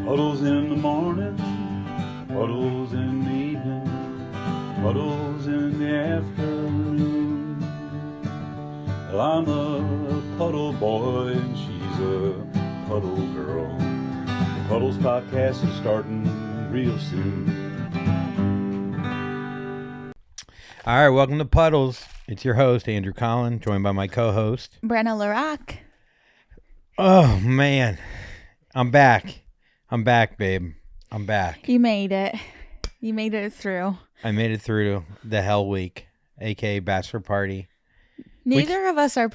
Puddles in the morning, puddles in the evening, puddles in the afternoon. Well, I'm a puddle boy and she's a puddle girl. The Puddles podcast is starting real soon. All right, welcome to Puddles. It's your host, Andrew Collin, joined by my co-host, Brenna Larac. Oh, man. I'm back, babe. I'm back. You made it. You made it through. I made it through the hell week, a.k.a. Bachelor Party. Neither of us are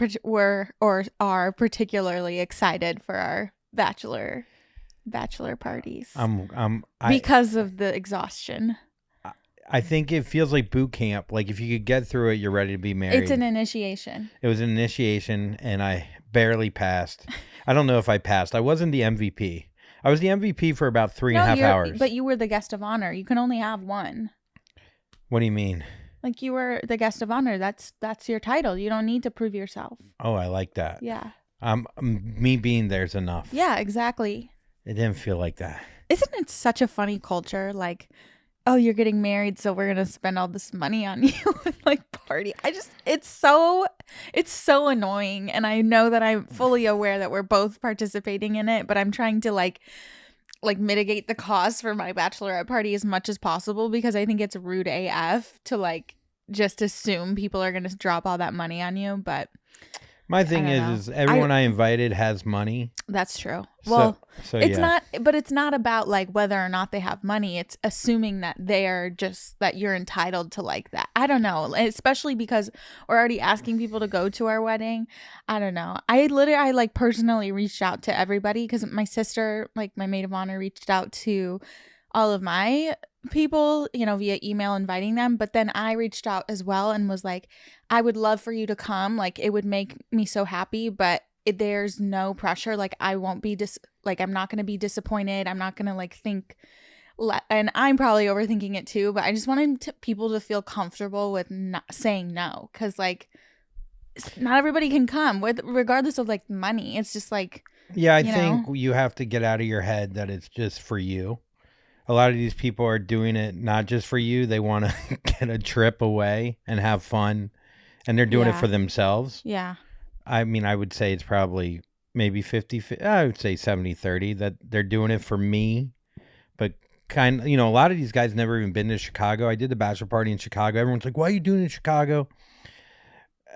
particularly excited for our bachelor parties. Because of the exhaustion. I think it feels like boot camp. Like if you could get through it, you're ready to be married. It's an initiation. It was an initiation, and I barely passed. I don't know if I passed. I wasn't the MVP. I was the MVP for about 3.5 hours. But you were the guest of honor. You can only have one. What do you mean? Like you were the guest of honor. That's your title. You don't need to prove yourself. Oh, I like that. Yeah. Me being there's enough. Yeah, exactly. It didn't feel like that. Isn't it such a funny culture? Like, oh, you're getting married, so we're gonna spend all this money on you and like party. It's so annoying, and I know that I'm fully aware that we're both participating in it, but I'm trying to like mitigate the cost for my bachelorette party as much as possible because I think it's rude AF to like just assume people are gonna drop all that money on you. But my thing is everyone I invited has money. That's true. Well, so it's yeah. it's not about like whether or not they have money. It's assuming that that you're entitled to like that. I don't know, especially because we're already asking people to go to our wedding. I don't know. I like personally reached out to everybody because my sister, like my maid of honor, reached out to all of my people, via email inviting them. But then I reached out as well and was like, I would love for you to come. Like it would make me so happy, but there's no pressure. Like I won't be I'm not going to be disappointed. I'm not going to like think, and I'm probably overthinking it too, but I just wanted people to feel comfortable with not saying no. Cause like not everybody can come regardless of like money. It's just like, yeah, I think you have to get out of your head that it's just for you. A lot of these people are doing it not just for you. They want to get a trip away and have fun, and they're doing it for themselves. Yeah. I mean, I would say it's probably maybe 50, I would say 70-30 that they're doing it for me. But a lot of these guys never even been to Chicago. I did the bachelor party in Chicago. Everyone's like, why are you doing it in Chicago?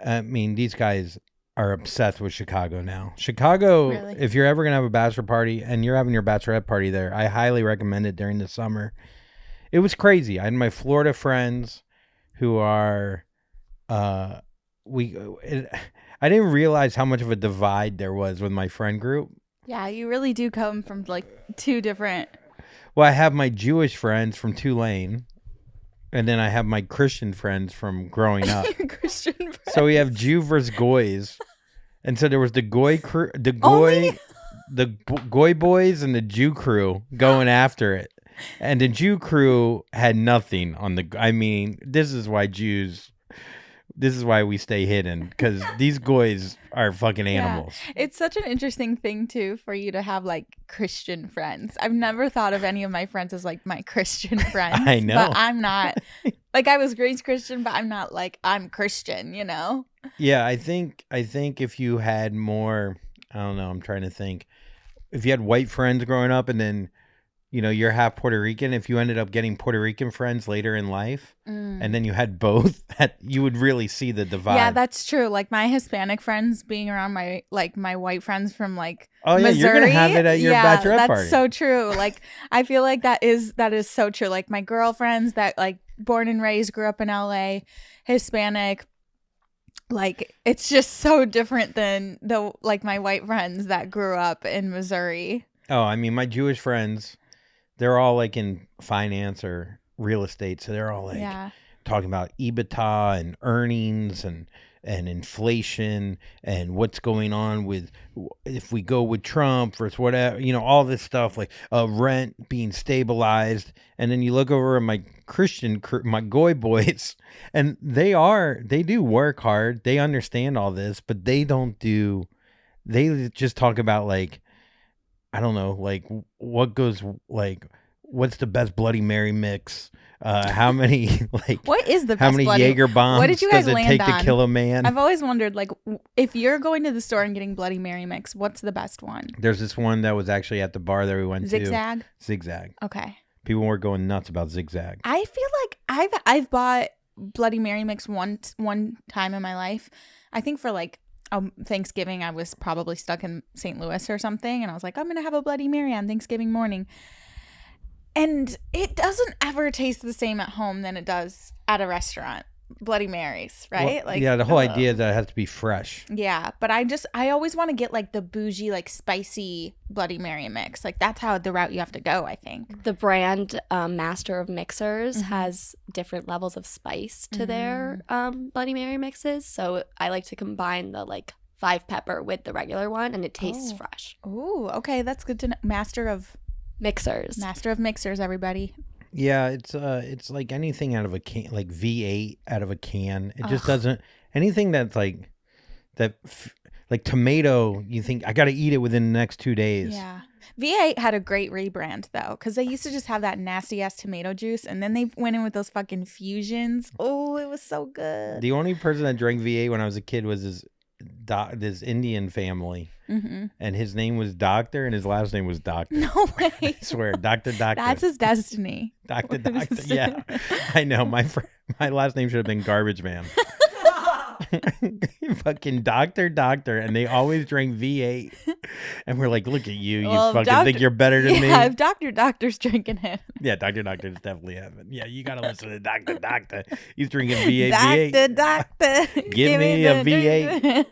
I mean, these guys are obsessed with Chicago now. Chicago, really? If you're ever going to have a bachelor party and you're having your bachelorette party there, I highly recommend it during the summer. It was crazy. I had my Florida friends who are, I didn't realize how much of a divide there was with my friend group. Yeah, you really do come from like two different. Well, I have my Jewish friends from Tulane. And then I have my Christian friends from growing up. Your Christian friends. So we have Jew versus Goys. And so there was the Goy Boys and the Jew crew going after it. And the Jew crew had nothing on this is why we stay hidden, because these Goys are fucking animals. Yeah. It's such an interesting thing, too, for you to have, like, Christian friends. I've never thought of any of my friends as, like, my Christian friends. I know. But I'm not. Like, I was raised Christian, but I'm not, like, I'm Christian, Yeah, I think if you had more, I don't know, I'm trying to think. If you had white friends growing up and then, you're half Puerto Rican, if you ended up getting Puerto Rican friends later in life, and then you had both, you would really see the divide. Yeah, that's true. Like my Hispanic friends being around my white friends from like Missouri. You're gonna have it at your bachelorette party. That's so true. Like I feel like that is so true. Like my girlfriends that like born and raised, grew up in LA, Hispanic. Like it's just so different than my white friends that grew up in Missouri. Oh, I mean, my Jewish friends, they're all like in finance or real estate. So they're all like talking about EBITDA and earnings and inflation and what's going on with if we go with Trump versus whatever, all this stuff like rent being stabilized. And then you look over at my Christian crew, my Goy Boys, and they do work hard. They understand all this, but they just talk about like, I don't know, like what goes like what's the best Bloody Mary mix? How many like What is the how best many bloody? Jägerbombs What did you guys does it land take on? to kill a man? I've always wondered, like, if you're going to the store and getting Bloody Mary mix, what's the best one? There's this one that was actually at the bar that we went Zigzag? to. Zigzag. Okay. People were going nuts about Zigzag. I feel like I've bought Bloody Mary mix one time in my life. I think for like Thanksgiving, I was probably stuck in St. Louis or something, and I was like, I'm gonna have a Bloody Mary on Thanksgiving morning. And it doesn't ever taste the same at home than it does at a restaurant. Bloody Marys, right? Well, yeah, the whole idea that it has to be fresh. Yeah, but I always want to get like the Boujee, like spicy Bloody Mary mix. Like that's how the route you have to go, I think. The brand Master of Mixers has different levels of spice to their Bloody Mary mixes. So I like to combine the like 5 pepper with the regular one, and it tastes fresh. Oh, okay, that's good to know. Master of Mixers, everybody. Yeah, it's like anything out of a can, like V8 out of a can. It just doesn't anything that's like that, like tomato. You think I got to eat it within the next 2 days. Yeah, V8 had a great rebrand though, because they used to just have that nasty ass tomato juice, and then they went in with those fucking fusions. Oh, it was so good. The only person that drank V8 when I was a kid was this Indian family, and his name was Doctor, and his last name was Doctor. No way! I swear, Doctor. That's his destiny. Doctor. Yeah, I know. My last name should have been Garbage Man. Fucking Doctor, and they always drank V8, and we're like, look at you, you fucking think you're better than me. Yeah, if Doctor's drinking it. Yeah, Doctor's definitely having. Yeah, you gotta listen to Doctor. He's drinking V8. Doctor, give me a V8.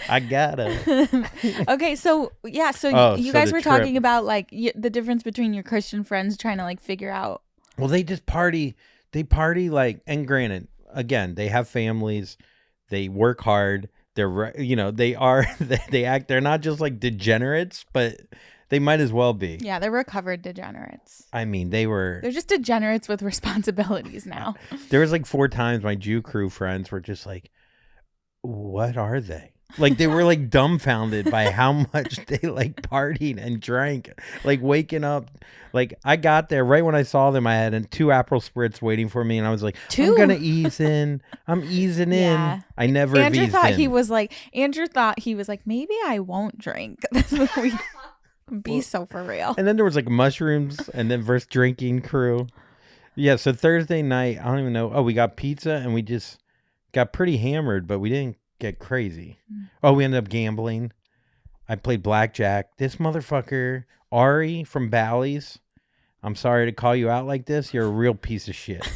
I gotta. Okay, so yeah, you guys were talking about like the difference between your Christian friends trying to like figure out. Well, they just party. They party like, and granted, again, they have families. They work hard. They're, they act. They're not just like degenerates, but they might as well be. Yeah, they're recovered degenerates. I mean, they're just degenerates with responsibilities now. There was like 4 times my Jew crew friends were just like, what are they? Like they were like dumbfounded by how much they like partied and drank, like waking up. Like I got there right when I saw them. I had 2 Aperol spritz waiting for me, and I was like, I'm gonna ease in. I'm easing in. I never. Andrew thought he was like, maybe I won't drink. That's what we be so for real. And then there was like mushrooms, and then versus drinking crew. Yeah. So Thursday night, I don't even know. Oh, we got pizza, and we just got pretty hammered, but we didn't get crazy. Oh, we ended up gambling. I played blackjack. This motherfucker, Ari from Bally's. I'm sorry to call you out like this. You're a real piece of shit.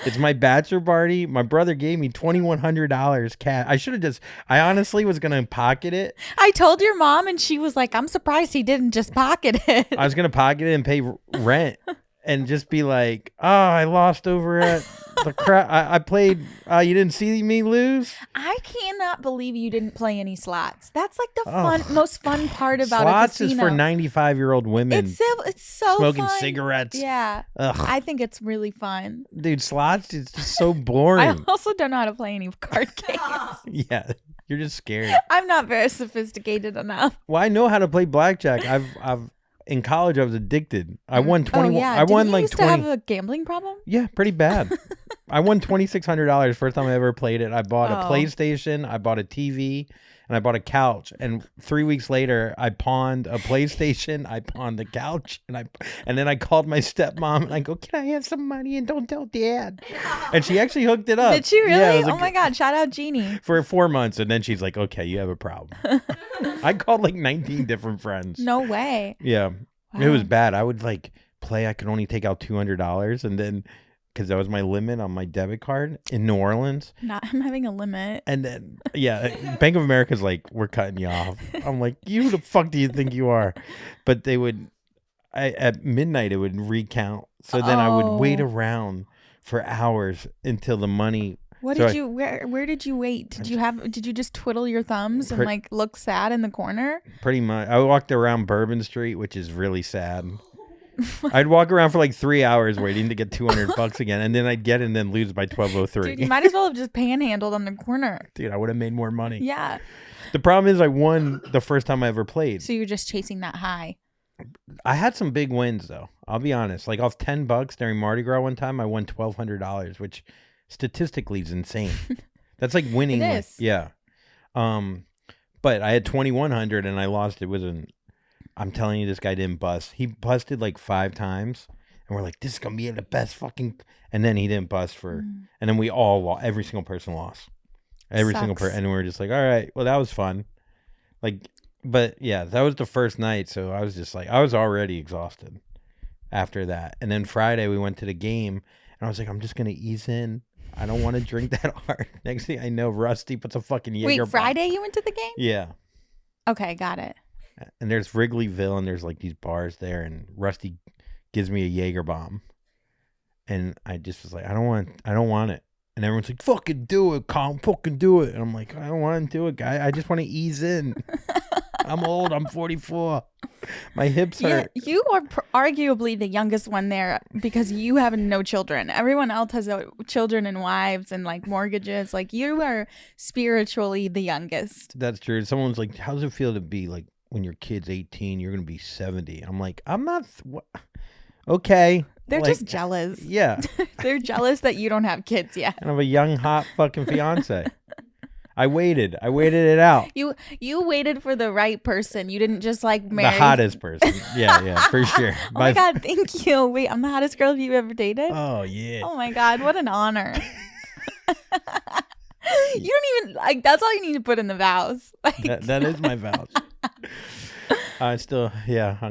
It's my bachelor party. My brother gave me $2,100 cash. I honestly was going to pocket it. I told your mom, and she was like, I'm surprised he didn't just pocket it. I was going to pocket it and pay rent and just be like, oh, I lost over at the crap. I played. You didn't see me lose. I cannot believe you didn't play any slots. That's like the most fun part about slots a casino. Is for 95-year-old women. It's so smoking fun. cigarettes. Yeah. Ugh. I think it's really fun. Dude, slots is just so boring. I also don't know how to play any card games. Yeah, you're just scared. I'm not very sophisticated enough. Well, I know how to play blackjack. I've in college I was addicted. I won 21. Oh, yeah. I won Didn't like you used 20. to have a gambling problem? Yeah, pretty bad. I won $2,600 first time I ever played it. I bought a PlayStation, I bought a TV, and I bought a couch. And 3 weeks later, I pawned a PlayStation, I pawned the couch, and then I called my stepmom and I go, "Can I have some money and don't tell Dad?" And she actually hooked it up. Did she really? Yeah, my God! Shout out Jeannie. For 4 months, and then she's like, "Okay, you have a problem." I called like 19 different friends. No way. Yeah, Wow. It was bad. I would like play. I could only take out $200, and then. Because that was my limit on my debit card in New Orleans. I'm having a limit. And then, yeah, Bank of America's like, we're cutting you off. I'm like, who the fuck do you think you are? But they would, at midnight, it would recount. So then I would wait around for hours until the money. Where did you wait? Did you just twiddle your thumbs and like look sad in the corner? Pretty much. I walked around Bourbon Street, which is really sad. I'd walk around for like 3 hours waiting to get $200 again, and then I'd get it and then lose by 12:03. Dude, you might as well have just panhandled on the corner. Dude, I would have made more money. Yeah. The problem is I won the first time I ever played. So you're just chasing that high. I had some big wins though. I'll be honest. Like off $10 during Mardi Gras one time, I won $1,200, which statistically is insane. That's like winning. It is. Yeah. But I had 2,100 and I lost. It wasn't. I'm telling you, this guy didn't bust. He busted like 5 times, and we're like, "This is gonna be the best fucking." And then he didn't bust for, and then we all lost. Every single person lost. Every single person, and we were just like, "All right, well, that was fun." Like, but yeah, that was the first night, so I was just like, I was already exhausted after that. And then Friday we went to the game, and I was like, I'm just gonna ease in. I don't want to drink that hard. Next thing I know, Rusty puts a fucking Jägerbombs. Wait, Friday you went to the game? Yeah. Okay, got it. And there's Wrigleyville, and there's like these bars there, and Rusty gives me a Jägerbomb, and I just was like, I don't want it. And everyone's like, fucking do it, Colin, fucking do it. And I'm like, I don't want to do it, guy. I just want to ease in. I'm old. I'm 44. My hips hurt. Yeah, you are arguably the youngest one there because you have no children. Everyone else has children and wives and like mortgages. Like you are spiritually the youngest. That's true. Someone's like, how does it feel to be like when your kid's 18, you're going to be 70? I'm like, I'm not. Okay. They're like, just jealous. Yeah. They're jealous that you don't have kids yet. And I have a young, hot fucking fiance. I waited it out. You waited for the right person. You didn't just like marry the hottest person. Yeah, for sure. Oh my God, thank you. Wait, I'm the hottest girl you ever dated? Oh yeah. Oh my God, what an honor. You don't even like. That's all you need to put in the vows. Like, that is my vows. I'm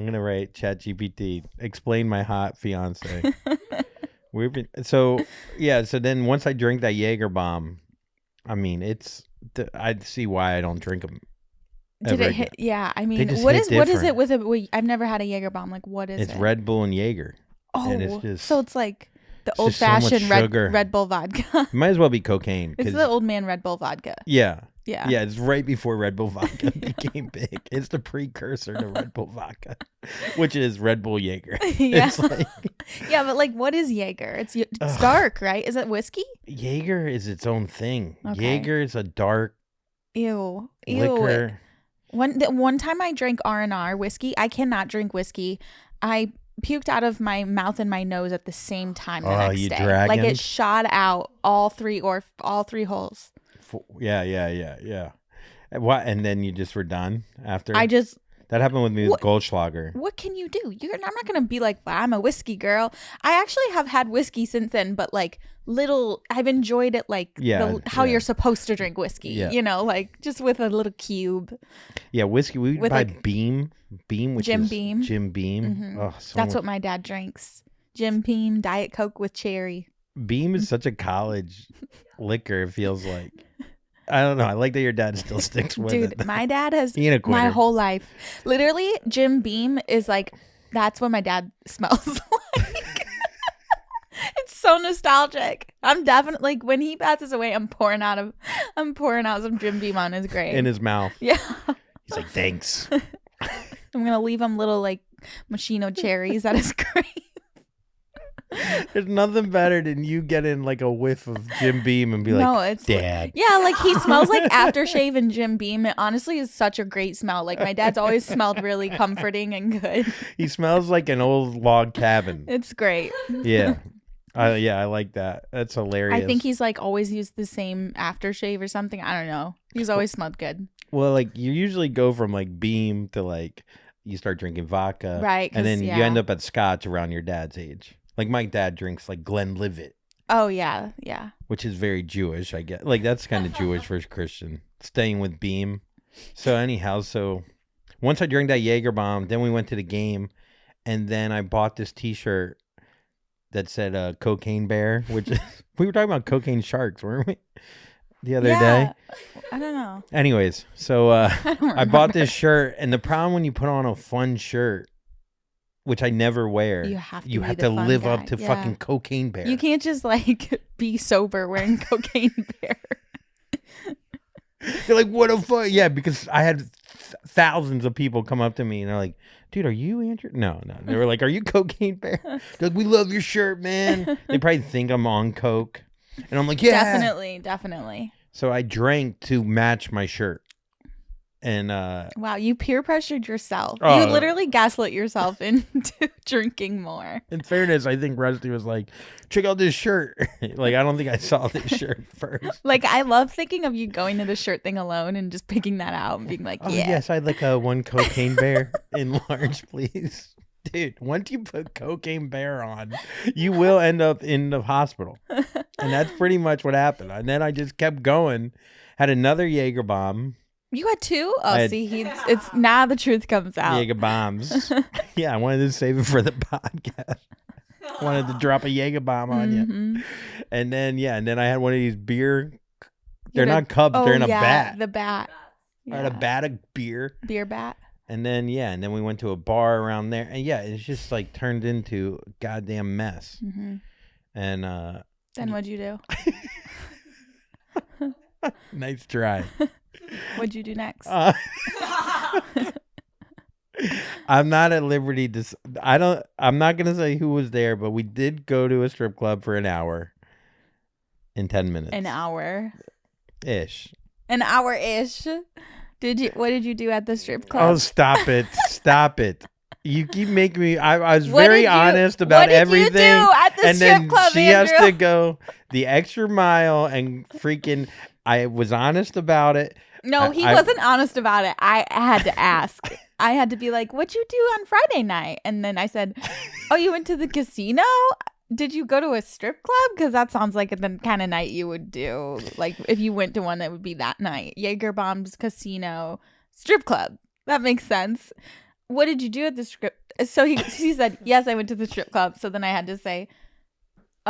gonna write ChatGPT. Explain my hot fiance. So then once I drink that Jägerbomb, I mean I'd see why I don't drink them. Did it hit? Yeah, I mean, what is it with a? Wait, I've never had a Jägerbomb. Like, what is it? It's Red Bull and Jaeger. Oh, and it's just, so it's like the it's old just so much fashioned sugar. Red Bull vodka. It might as well be cocaine. It's the old man Red Bull vodka. Yeah. Yeah. Yeah, it's right before Red Bull vodka became big. It's the precursor to Red Bull vodka, which is Red Bull Jaeger. Yeah. It's like, yeah, but like, what is Jaeger? It's dark, right? Is it whiskey? Jaeger is its own thing. Okay. Jaeger is a dark Ew. liquor. One time I drank R&R whiskey. I cannot drink whiskey. I puked out of my mouth and my nose at the same time the next day. Dragons? Like it shot out all three holes. Yeah. What? And then you just were done after? That happened with me with Goldschlager. What can you do? I'm not going to be like, well, I'm a whiskey girl. I actually have had whiskey since then, but like I've enjoyed it like how you're supposed to drink whiskey, like just with a little cube. Yeah, whiskey. We would buy Beam, which Jim is Beam. Jim Beam. Mm-hmm. Oh, that's what my dad drinks. Jim Beam, Diet Coke with cherry. Beam is such a college liquor, it feels like. I don't know. I like that your dad still sticks with it. Dude, my dad has my whole life. Literally, Jim Beam is like, that's what my dad smells like. It's so nostalgic. I'm definitely like, when he passes away, I'm pouring out some Jim Beam on his grave. In his mouth. Yeah. He's like, thanks. I'm gonna leave him little like machino cherries at his grave. There's nothing better than you getting like a whiff of Jim Beam and be like, Dad. Yeah, like he smells like aftershave and Jim Beam. It honestly is such a great smell. Like my dad's always smelled really comforting and good. He smells like an old log cabin. It's great. Yeah. I like that. That's hilarious. I think he's like always used the same aftershave or something. I don't know. He's always smelled good. Well, like you usually go from like Beam to like you start drinking vodka. Right. And then you end up at Scotch around your dad's age. Like my dad drinks like Glenlivet. Oh yeah, yeah. Which is very Jewish, I guess. Like that's kind of Jewish versus Christian. Staying with Beam. So anyhow, once I drank that Jägerbomb, then we went to the game, and then I bought this T-shirt that said "Cocaine Bear," which is, we were talking about cocaine sharks, weren't we? The other day. I don't know. Anyways, so I bought this shirt, and the problem when you put on a fun shirt, which I never wear, you have to live up to fucking Cocaine Bear. You can't just like be sober wearing Cocaine Bear. You're like, what a fuck? Yeah, because I had thousands of people come up to me and they're like, dude, are you Andrew? No. They were like, are you Cocaine Bear? They're like, we love your shirt, man. They probably think I'm on coke. And I'm like, yeah. Definitely. So I drank to match my shirt. And wow, you peer pressured yourself. Oh. You literally gaslit yourself into drinking more. In fairness, I think Rusty was like, check out this shirt. Like, I don't think I saw this shirt first. Like, I love thinking of you going to the shirt thing alone and just picking that out and being like, Oh, yeah. yes, I'd like a 1 Cocaine Bear in large, please. Dude, once you put Cocaine Bear on, you will end up in the hospital. And that's pretty much what happened. And then I just kept going, had another Jägerbomb. You had 2? Oh, it's now the truth comes out. Jägerbombs. Yeah, I wanted to save it for the podcast. Wanted to drop a Jägerbomb on you. And then I had one of these beer. They're not cups. They're in a bat. The bat. I had a bat of beer. Beer bat. And then we went to a bar around there. And yeah, it's just like turned into a goddamn mess. Mm-hmm. And then what'd you do? Nice try. What'd you do next? I'm not at liberty to. I'm not gonna say who was there, but we did go to a strip club for an hour. In 10 minutes. An hour. Ish. An hour-ish. What did you do at the strip club? Oh, stop it! Stop it! You keep making me. I was very honest about everything. What did you do at the strip club, she Andrew? has to go the extra mile and freaking. I was honest about it. No, he wasn't honest about it. I had to ask. I had to be like, what'd you do on Friday night? And then I said, oh, you went to the casino? Did you go to a strip club? Because that sounds like the kind of night you would do. Like, if you went to one, that would be that night. Jägerbombs Casino Strip Club. That makes sense. What did you do at the strip? So he said, yes, I went to the strip club. So then I had to say,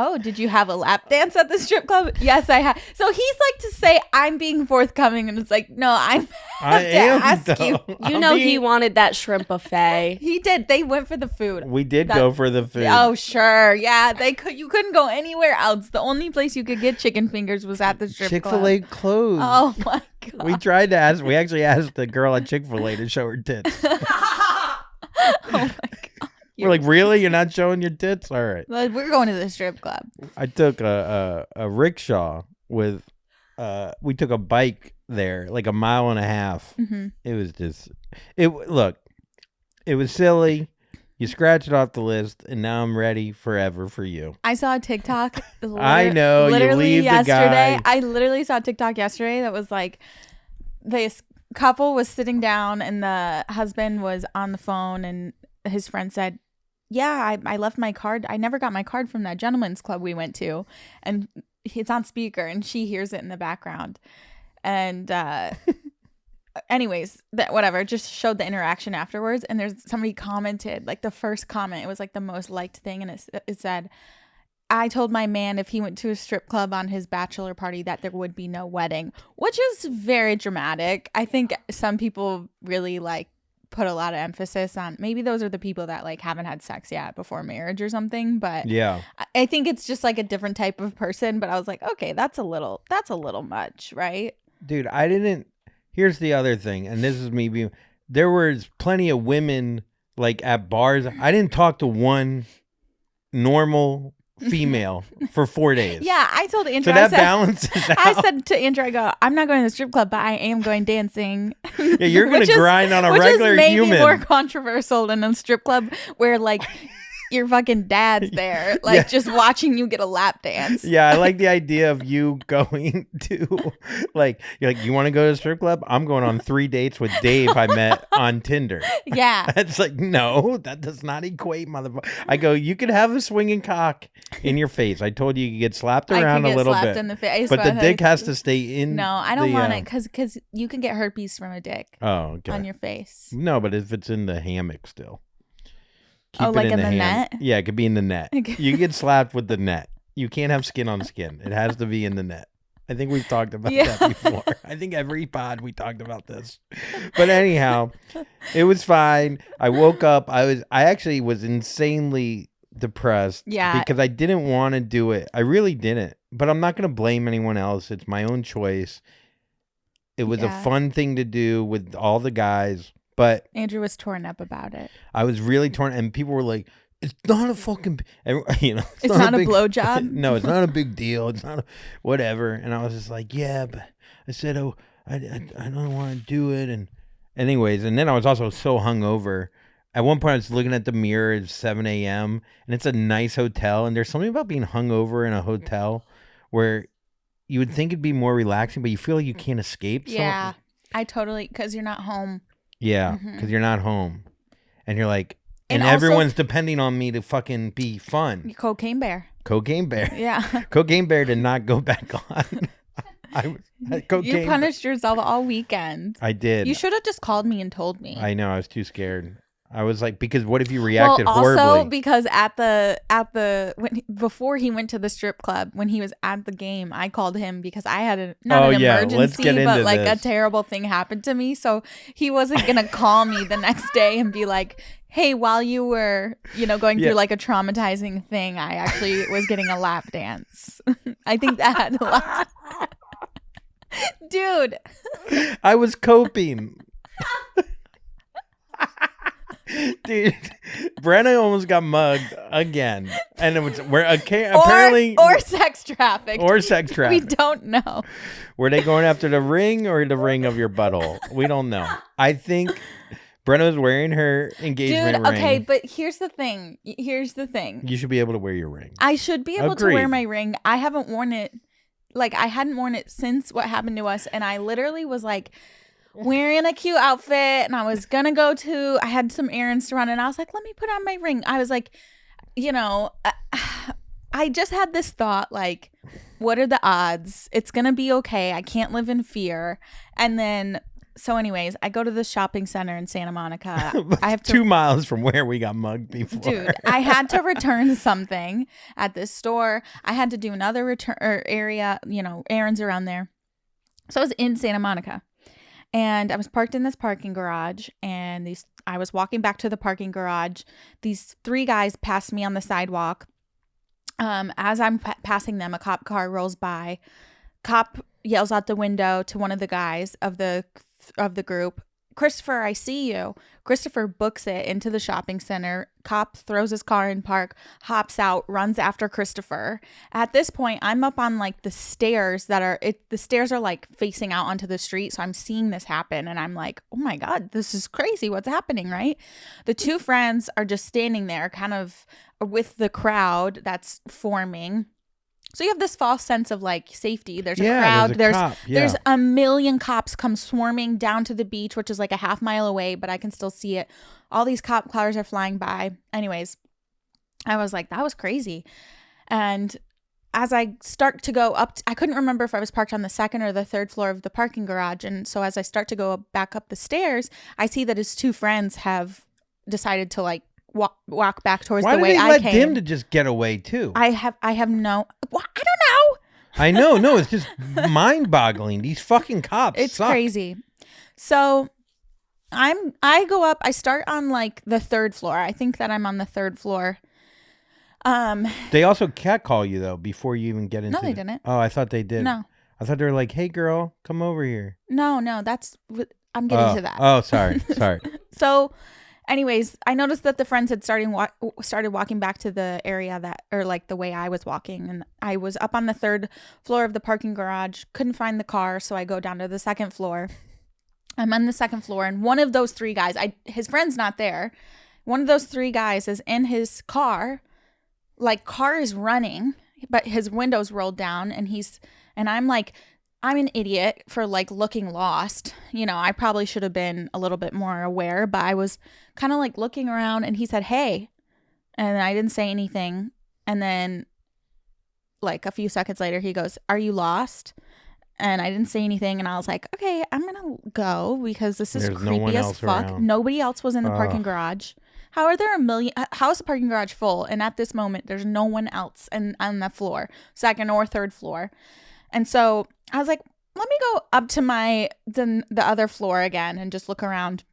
oh, did you have a lap dance at the strip club? Yes, I had. So he's like to say, I'm being forthcoming. And it's like, no, I am to ask you. You know he wanted that shrimp buffet. He did. They went for the food. We did go for the food. Oh, sure. Yeah, you couldn't go anywhere else. The only place you could get chicken fingers was at the strip club. Chick-fil-A closed. Oh, my God. We actually asked the girl at Chick-fil-A to show her tits. Oh, my God. We're like, really? You're not showing your tits? All right. We're going to the strip club. I took a rickshaw with, we took a bike there, like 1.5 miles. Mm-hmm. It was just, look, it was silly. You scratched it off the list, and now I'm ready forever for you. I saw a TikTok. I know. Literally you leave yesterday. the guy. I literally saw a TikTok yesterday that was like, this couple was sitting down, and the husband was on the phone, and his friend said, yeah, I left my card. I never got my card from that gentleman's club we went to. And it's on speaker and she hears it in the background. And anyways, whatever, just showed the interaction afterwards. And there's somebody commented, like the first comment, it was like the most liked thing. And it said, I told my man if he went to a strip club on his bachelor party that there would be no wedding, which is very dramatic. I think some people really put a lot of emphasis on, maybe those are the people that haven't had sex yet before marriage or something, but yeah, I think it's just a different type of person. But I was like, okay, that's a little much, right? Dude, here's the other thing, and this is me being, there was plenty of women at bars. I didn't talk to one normal female for 4 days. Yeah, I told Andrew. So that balances out. I said to Andrew, I go, I'm not going to the strip club, but I am going dancing. Yeah, you're going to grind on a regular human. Which is maybe human. more controversial than a strip club where your fucking dad's there, just watching you get a lap dance. Yeah, I like the idea of you going to, you're like, you want to go to a strip club? I'm going on 3 dates with Dave I met on Tinder. Yeah. It's like, no, that does not equate, motherfucker. I go, you could have a swinging cock in your face. I told you could get slapped around a little bit. In the face, but the dick has to stay in. No, I don't want it because you can get herpes from a dick. Oh, okay. On your face. No, but if it's in the hammock still. Keep it in the net? Yeah, it could be in the net. You get slapped with the net. You can't have skin on skin. It has to be in the net. I think we've talked about that before. I think every pod we talked about this. But anyhow, it was fine. I woke up. I actually was insanely depressed. Yeah. Because I didn't want to do it. I really didn't. But I'm not going to blame anyone else. It's my own choice. It was a Yeah. fun thing to do with all the guys, but Andrew was torn up about it. I was really torn. And people were like, "It's not a fucking, It's not a big blowjob? No, it's not a big deal. It's not whatever." And I was just like, "Yeah," but I said, "Oh, I don't want to do it." And anyways, and then I was also so hungover. At one point, I was looking at the mirror. It's 7 a.m. and it's a nice hotel. And there's something about being hungover in a hotel where you would think it'd be more relaxing, but you feel like you can't escape. Yeah. I totally, because you're not home. Yeah, because you're not home. And you're like, and also- everyone's depending on me to fucking be fun. Cocaine Bear. Cocaine Bear. Yeah. Cocaine Bear did not go back on. You punished yourself all weekend. I did. You should have just called me and told me. I know. I was too scared. I was like, because what if you reacted also horribly? because before he went to the strip club, when he was at the game, I called him because I had an emergency, let's get but into like this. a terrible thing happened to me. So he wasn't gonna call me the next day and be like, "Hey, while you were, going through like a traumatizing thing, I actually was getting a lap dance." I think that had a lot. Dude. I was coping. Dude, Brenna almost got mugged again, and it was apparently or sex traffic. or sex We traffic. don't know. Were they going after the ring or the ring of your butthole? We don't know. I think Brenna was wearing her engagement ring. Okay, but here's the thing. You should be able to wear your ring. I should be able to wear Agreed. my ring. I haven't worn it. Like, I hadn't worn it since what happened to us, and I literally was like wearing a cute outfit, and I was gonna I had some errands to run, and I was like, let me put on my ring. I was like, I just had this thought, like, what are the odds? It's gonna be okay. I can't live in fear. And then, so anyways, I go to the shopping center in Santa Monica. I have to 2 miles from where we got mugged before. Dude, I had to return something at this store. I had to do another return area, errands around there. So I was in Santa Monica, and I was parked in this parking garage, and I was walking back to the parking garage. These 3 guys passed me on the sidewalk. As I'm passing them, a cop car rolls by. Cop yells out the window to one of the guys of the group, "Christopher, I see you." Christopher books it into the shopping center. Cop throws his car in park, hops out, runs after Christopher. At this point, I'm up on like the stairs the stairs are like facing out onto the street. So I'm seeing this happen, and I'm like, oh my God, this is crazy. What's happening, right? The 2 friends are just standing there kind of with the crowd that's forming. So you have this false sense of like safety. There's a crowd. There's a million cops come swarming down to the beach, which is like a half mile away, but I can still see it. All these cop cars are flying by. Anyways, I was like, that was crazy. And as I start to go up, I couldn't remember if I was parked on the 2nd or the 3rd floor of the parking garage. And so as I start to go back up the stairs, I see that his 2 friends have decided to like walk back towards the way I came. Why did they let them to just get away too? I don't know. I know. No, it's just mind-boggling. These fucking cops It's suck. crazy. So I go up. I start on like the 3rd floor. I think that I'm on the 3rd floor. They also catcall you though before you even get into. No, they didn't. Oh, I thought they did. No. I thought they were like, "Hey, girl, come over here." No, I'm getting to that. Oh, sorry. So, anyways, I noticed that the friends had started walking back to the area the way I was walking. And I was up on the 3rd floor of the parking garage, couldn't find the car. So I go down to the 2nd floor. I'm on the 2nd floor, and one of those 3 guys, his friend's not there. One of those 3 guys is in his car, like car is running, but his window's rolled down, and I'm like, I'm an idiot for like looking lost. I probably should have been a little bit more aware, but I was kind of like looking around, and he said, "Hey," and I didn't say anything. And then like a few seconds later, he goes, "Are you lost?" And I didn't say anything, and I was like, okay, I'm going to go because this is There's no creepy one as else fuck. around. Nobody else was in the parking garage. How is the parking garage full? And at this moment, there's no one else on the floor, 2nd or 3rd floor. And so I was like, let me go up to the other floor again and just look around.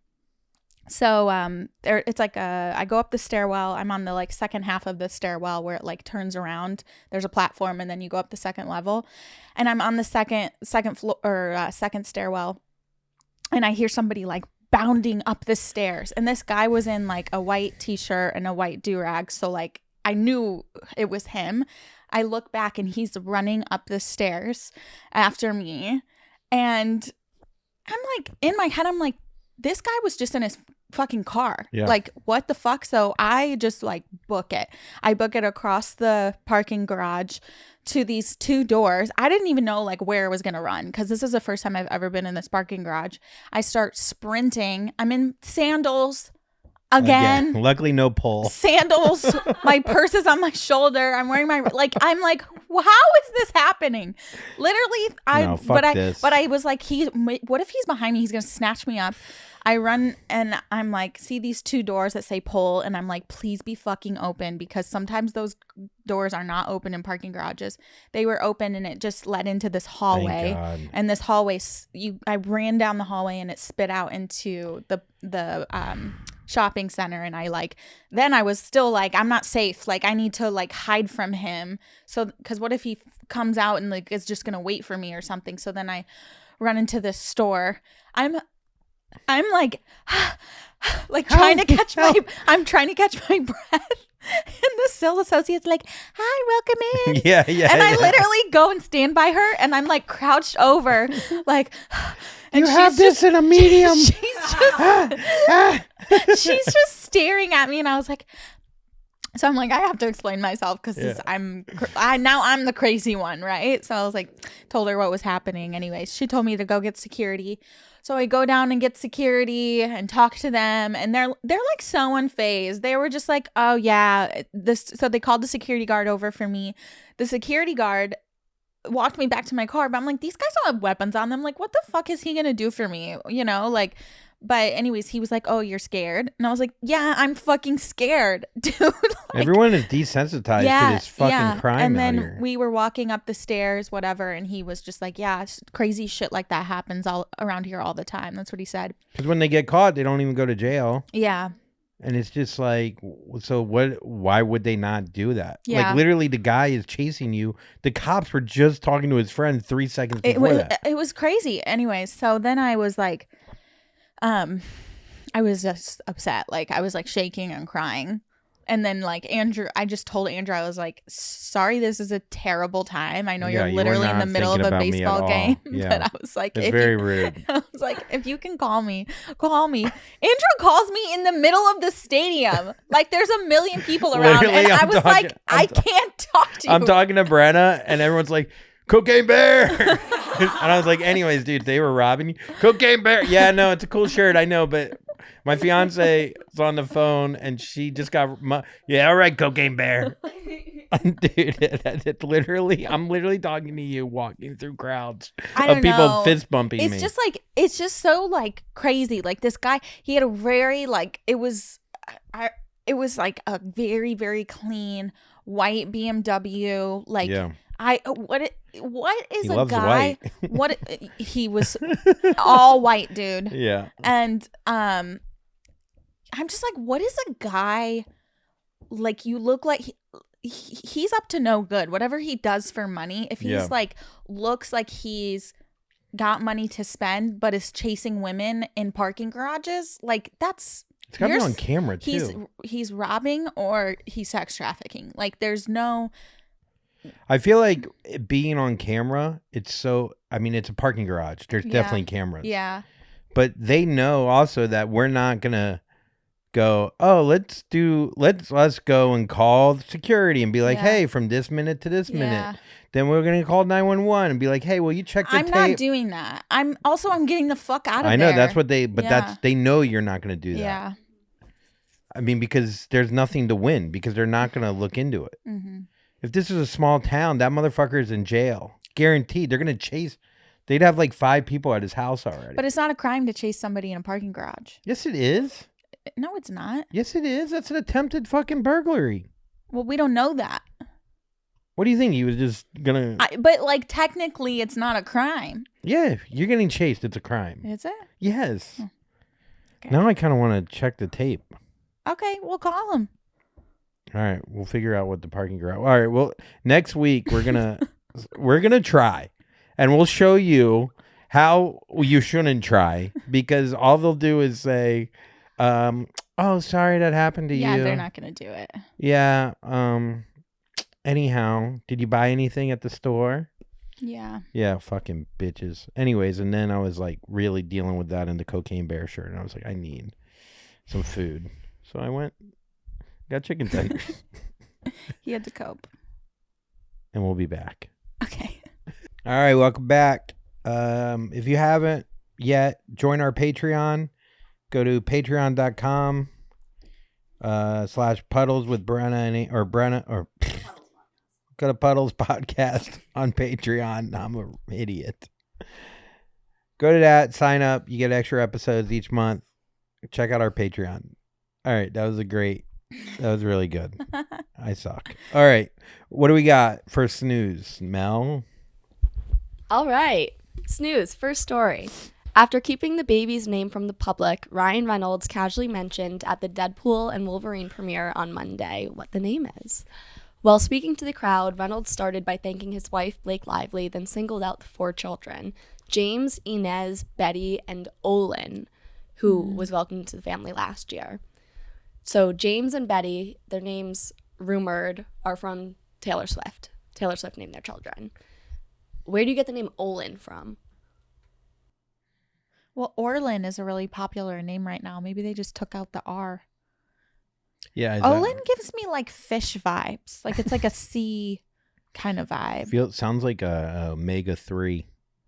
So it's like I go up the stairwell. I'm on the like second half of the stairwell where it like turns around. There's a platform, and then you go up the second level, and I'm on the second floor or second stairwell, and I hear somebody like bounding up the stairs, and this guy was in like a white t-shirt and a white do-rag, so like I knew it was him. I look back, and he's running up the stairs after me, and I'm like, in my head, I'm like, this guy was just in his fucking car. Yeah. Like, what the fuck? So I just like book it. I book it across the parking garage to these 2 doors. I didn't even know like where it was going to run, because this is the first time I've ever been in this parking garage. I start sprinting. I'm in sandals again. Luckily, no pole. Sandals. My purse is on my shoulder. I'm wearing my I'm like, how is this happening? Literally, but I was like, what if he's behind me? He's gonna snatch me up. I run, and I'm like, see these 2 doors that say pull, and I'm like, please be fucking open, because sometimes those doors are not open in parking garages. They were open, and it just led into this hallway. Thank God. And this hallway, I ran down the hallway, and it spit out into the shopping center, and then I was still like, I'm not safe, like I need to like hide from him, so because what if he comes out and like is just gonna wait for me or something. So then I run into this store. I'm like like trying to catch my breath, and the sales associate's like, hi, welcome in. Yeah. And I literally go and stand by her, and I'm like crouched over like, and you have this in a medium. She's just staring at me, and I was like, so I'm like, I have to explain myself, because I'm the crazy one, right? So I was like, told her what was happening. Anyways, she told me to go get security. So I go down and get security and talk to them, and they're like so unfazed. They were just like, oh yeah, so they called the security guard over for me. The security guard walked me back to my car, but I'm like, these guys don't have weapons on them. Like, what the fuck is he gonna do for me? You know, like. But anyways, he was like, oh, you're scared? And I was like, yeah, I'm fucking scared, dude. Like, everyone is desensitized to this fucking crime and out then here. we were walking up the stairs, whatever, and he was just like, yeah, crazy shit like that happens all around here all the time. That's what he said. Because when they get caught, they don't even go to jail. Yeah. And it's just like, so what? Why would they not do that? Yeah. Like, literally, the guy is chasing you. The cops were just talking to his friend 3 seconds before that. It was crazy. Anyways, so then I was like, I was just upset. Like, I was like shaking and crying. And then like I just told Andrew, I was like, sorry, this is a terrible time. I know you're literally in the middle of a baseball game. Yeah. But I was like, it's very rude. I was like, if you can call me. Andrew calls me in the middle of the stadium. Like, there's a million people around. Literally, and I was like, I can't talk to you. I'm talking to Brenna, and everyone's like, Cocaine Bear. And I was like, anyways, dude, they were robbing you. Cocaine Bear. Yeah, no, it's a cool shirt. I know, but my fiance is on the phone, and she just got, yeah, all right, Cocaine Bear. Dude, it literally, I'm literally talking to you walking through crowds of people fist bumping me. It's just like, it's just so like crazy. Like, this guy, he had a very like, it was like a very, very clean white BMW. Like, yeah. What is he a loves guy? White. He was all white, dude. Yeah. And I'm just like, what is a guy like? You look like he's up to no good. Whatever he does for money, if he's like looks like he's got money to spend, but is chasing women in parking garages, like that's. It's got to be on camera too. He's robbing or he's sex trafficking. Like, there's no. I feel like being on camera, it's a parking garage. There's definitely cameras. Yeah. But they know also that we're not going to go, oh, let's go and call security and be like, hey, from this minute to this minute. Then we're going to call 911 and be like, hey, will you check the tape? I'm not doing that. I'm getting the fuck out of there. I know, that's what they know you're not going to do that. Yeah. I mean, because there's nothing to win, because they're not going to look into it. Mm-hmm. If this is a small town, that motherfucker is in jail. Guaranteed. They're going to chase. They'd have like 5 people at his house already. But it's not a crime to chase somebody in a parking garage. Yes, it is. No, it's not. Yes, it is. That's an attempted fucking burglary. Well, we don't know that. What do you think? He was just going to... But like, technically, it's not a crime. Yeah, if you're getting chased, it's a crime. Is it? Yes. Okay. Now I kind of want to check the tape. Okay, we'll call him. All right, we'll figure out what the parking garage. All right, well, next week we're gonna try, and we'll show you how you shouldn't try, because all they'll do is say, "Oh, sorry that happened to you." Yeah, they're not gonna do it. Yeah. Anyhow, did you buy anything at the store? Yeah. Yeah, fucking bitches. Anyways, and then I was like really dealing with that in the Cocaine Bear shirt, and I was like, I need some food, so I went, got chicken tenders, He had to cope. and we'll be back. Okay. All right, welcome back. If you haven't yet, join our Patreon. Go to patreon.com /Puddles with Brenna or go to Puddles Podcast on Patreon. I'm an idiot. Go to that, sign up. You get extra episodes each month. Check out our Patreon. All right, that was really good. I suck. All right, what do we got for snooze, Mel? All right. Snooze, first story. After keeping the baby's name from the public, Ryan Reynolds casually mentioned at the Deadpool and Wolverine premiere on Monday what the name is. While speaking to the crowd, Reynolds started by thanking his wife, Blake Lively, then singled out the 4 children, James, Inez, Betty, and Olin, who was welcomed to the family last year. So James and Betty, their names rumored are from Taylor Swift. Taylor Swift named their children. Where do you get the name Olin from? Well, Orlin is a really popular name right now. Maybe they just took out the R. Yeah, Olin gives me like fish vibes. Like it's like a sea kind of vibe. Sounds like a omega-3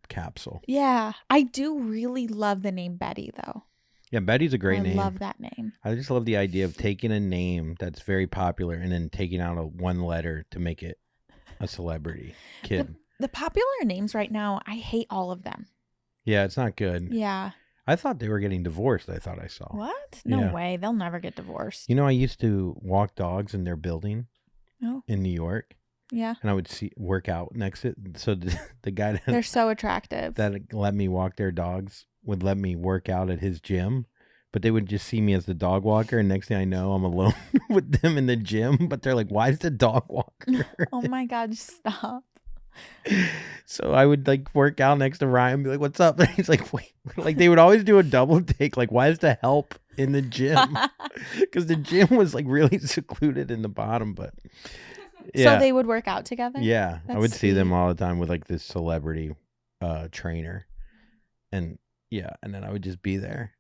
capsule. Yeah. I do really love the name Betty though. Yeah, Betty's a great name. I love that name. I just love the idea of taking a name that's very popular and then taking out one letter to make it a celebrity kid. The popular names right now, I hate all of them. Yeah, it's not good. Yeah. I thought they were getting divorced. I thought I saw. What? No Yeah. way. They'll never get divorced. You know, I used to walk dogs in their building in New York, Yeah. and I would work out next to it. So the guy They're so attractive. that let me walk their dogs would let me work out at his gym, but they would just see me as the dog walker, and next thing I know, I'm alone with them in the gym. But they're like, "Why is the dog walker?" Oh my God, stop. So I would like work out next to Ryan and be like, "What's up?" And he's like, "Wait," like they would always do a double take. Like, why is the help in the gym? Because the gym was like really secluded in the bottom. But yeah, So they would work out together? yeah, I That's would see them sweet. all the time with like this celebrity trainer, and yeah, and then I would just be there.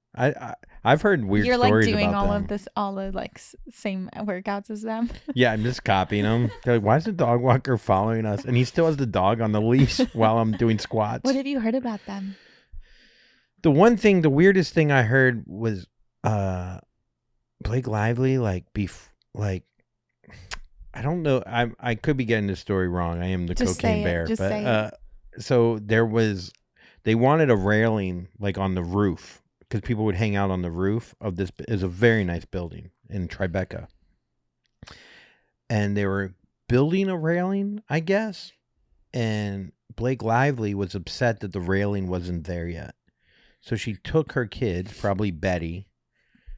I've heard weird You're like stories doing about all them. of this, all the like same workouts as them. Yeah, I'm just copying them. They're like, "Why is the dog walker following us?" And he still has the dog on the leash while I'm doing squats. What have you heard about them? The weirdest thing I heard was Blake Lively, like I don't know. I could be getting this story wrong. I am the Just cocaine say it. bear. Just But say it. so they wanted a railing like on the roof because people would hang out on the roof of this. Is a very nice building in Tribeca, and they were building a railing, I guess. And Blake Lively was upset that the railing wasn't there yet. So she took her kids, probably Betty,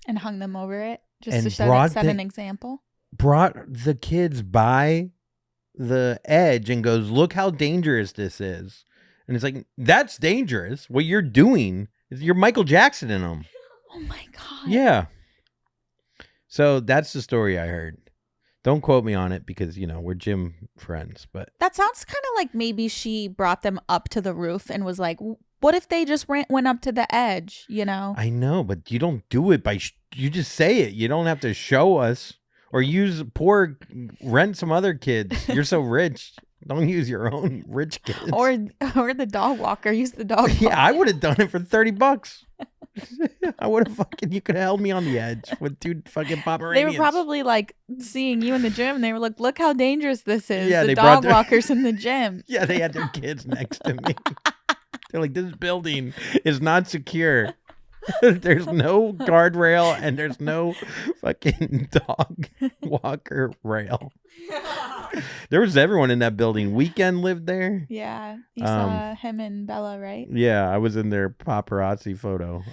And hung them over it just and to set an example. brought the kids by the edge and goes, "Look how dangerous this is." And it's like, that's dangerous. What you're doing is you're Michael Jackson in them. Oh my God. Yeah. So that's the story I heard. Don't quote me on it because, we're gym friends, but That sounds kind of like maybe she brought them up to the roof and was like, what if they just went up to the edge, I know, but you don't do it you just say it. You don't have to show us or rent some other kids. You're so rich. Don't use your own rich kids. Or the dog walker. Use the dog walker. Yeah, I would have done it for $30. I would have you could have held me on the edge with 2 fucking Pomeranians. They were probably like seeing you in the gym and they were like, look how dangerous this is. Yeah, the they dog brought their- walkers in the gym. Yeah, they had their kids next to me. They're like, this building is not secure. There's no guardrail and there's no fucking dog walker rail. There was everyone in that building. Weekend lived there. Yeah, you saw him and Bella, right? Yeah, I was in their paparazzi photo.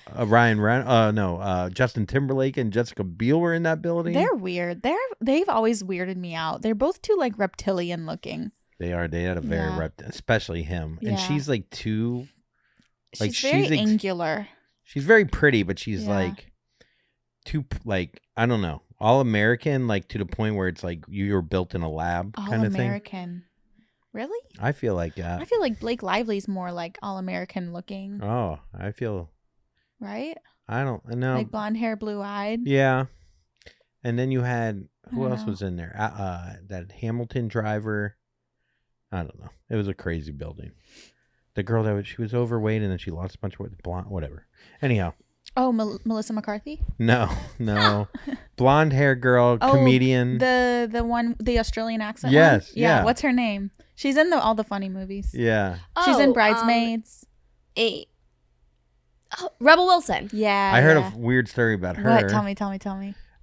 Justin Timberlake and Jessica Biel were in that building. They're weird. They've always weirded me out. They're both too like reptilian looking. They are. They had a very especially him, and she's like too. Like she's very angular. She's very pretty, but she's like too like I don't know, all American, like to the point where it's like you were built in a lab kind of thing. All American. Really? I feel like that. I feel like Blake Lively's more like all American looking. Oh, I feel. Right? I don't know. Like blonde hair, blue eyed. Yeah. And then you had who else was in there? That Hamilton driver. I don't know. It was a crazy building. The girl she was overweight and then she lost a bunch of weight. Blonde, whatever. Anyhow. Oh, Melissa McCarthy? No. Blonde hair girl, comedian. The one, the Australian accent. Yes. One? Yeah. What's her name? She's in all the funny movies. Yeah. She's in Bridesmaids. Rebel Wilson. Yeah. I heard a weird story about her. What? Tell me.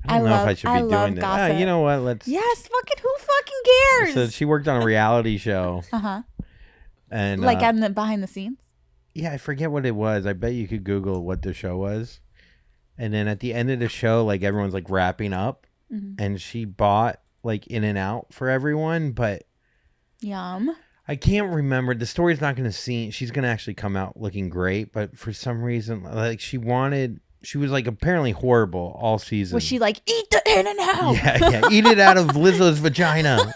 I don't know if I should be doing this. You know what? Let's. Yes. Who fucking cares? So she worked on a reality show. And like behind the scenes. Yeah, I forget what it was. I bet you could Google what the show was. And then at the end of the show, like everyone's like wrapping up, and she bought like In-N-Out for everyone, but yum. I can't remember. The story's not going to see. She's going to actually come out looking great, but for some reason, like she was like apparently horrible all season. Was she like, eat the In-N-Out? Yeah, eat it out of Lizzo's vagina.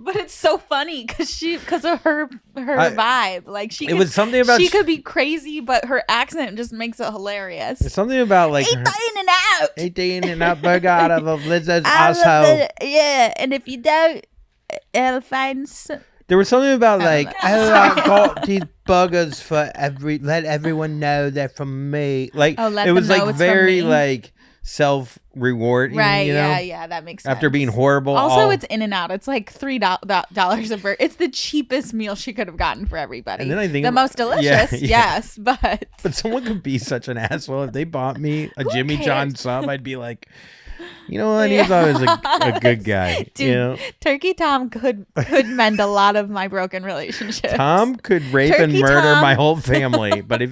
But it's so funny because of her vibe. Like she could be crazy, but her accent just makes it hilarious. It's something about like eat the In-N-Out. Eat the In-N-Out burger out of Lizzo's asshole. Yeah, and if you don't, I'll find some. There was something about I got these burgers for let everyone know they're from me. Like it was like very like self-rewarding, right? You know? Yeah, that makes sense. After being horrible, also it's In-N-Out. It's like $3 a burger. It's the cheapest meal she could have gotten for everybody. And then I think the most delicious, yes, but someone could be such an asshole if they bought me a Jimmy John sub. I'd be like, you know what? He's always a good guy. Dude, you know? Turkey Tom could mend a lot of my broken relationships. Tom could rape and murder my whole family, but if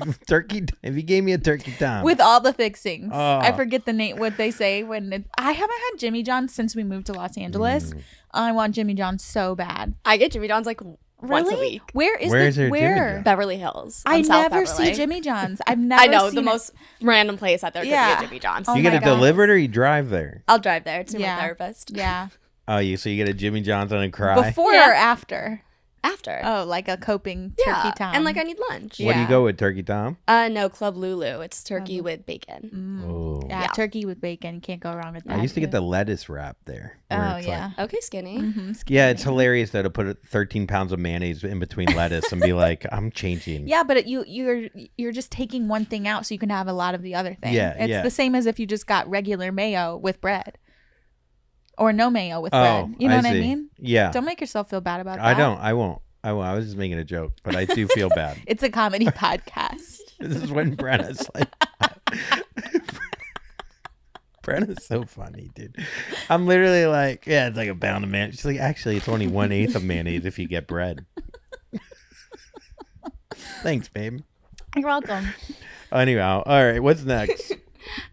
he gave me a Turkey Tom with all the fixings, I forget the name. What they say I haven't had Jimmy John's since we moved to Los Angeles. I want Jimmy John's so bad. I get Jimmy John's like once a week. Where is Jimmy Beverly Hills. I never see Jimmy John's. I've never. I know the most random place out there could be a Jimmy John's. You get it delivered or you drive there? I'll drive there to my therapist. Yeah. So you get a Jimmy John's and cry before or after? After. Oh, like a coping Turkey Tom. And like I need lunch. What do you go with, Turkey Tom? No, Club Lulu. It's turkey with bacon. Oh. Yeah, turkey with bacon. You can't go wrong with that. I used to get the lettuce wrap there. Oh, yeah. Okay, skinny. Skinny. Yeah, it's hilarious though to put 13 pounds of mayonnaise in between lettuce and be like, I'm changing. Yeah, but you're just taking one thing out so you can have a lot of the other thing. Yeah, it's the same as if you just got regular mayo with bread. Or no mayo with bread. You know what I mean? Yeah. Don't make yourself feel bad about that. I won't. I was just making a joke, but I do feel bad. It's a comedy podcast. This is when Brenna's like... Brenna's so funny, dude. I'm literally like, yeah, it's like a pound of mayonnaise. She's like, actually, it's only 1/8 of mayonnaise if you get bread. Thanks, babe. You're welcome. Anyhow, all right, what's next?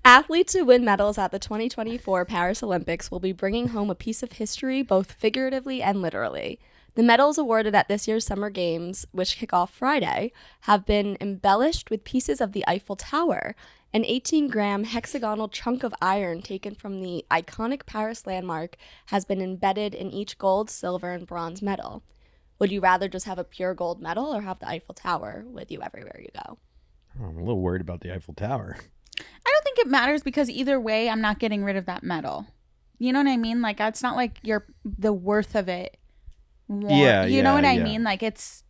Athletes who win medals at the 2024 Paris Olympics will be bringing home a piece of history both figuratively and literally. The medals awarded at this year's Summer Games, which kick off Friday, have been embellished with pieces of the Eiffel Tower, an 18-gram hexagonal chunk of iron taken from the iconic Paris landmark has been embedded in each gold, silver, and bronze medal. Would you rather just have a pure gold medal or have the Eiffel Tower with you everywhere you go? I'm a little worried about the Eiffel Tower. I don't think it matters because either way, I'm not getting rid of that medal. You know what I mean? Like, it's not like the worth of it. You know what I mean? Like, it's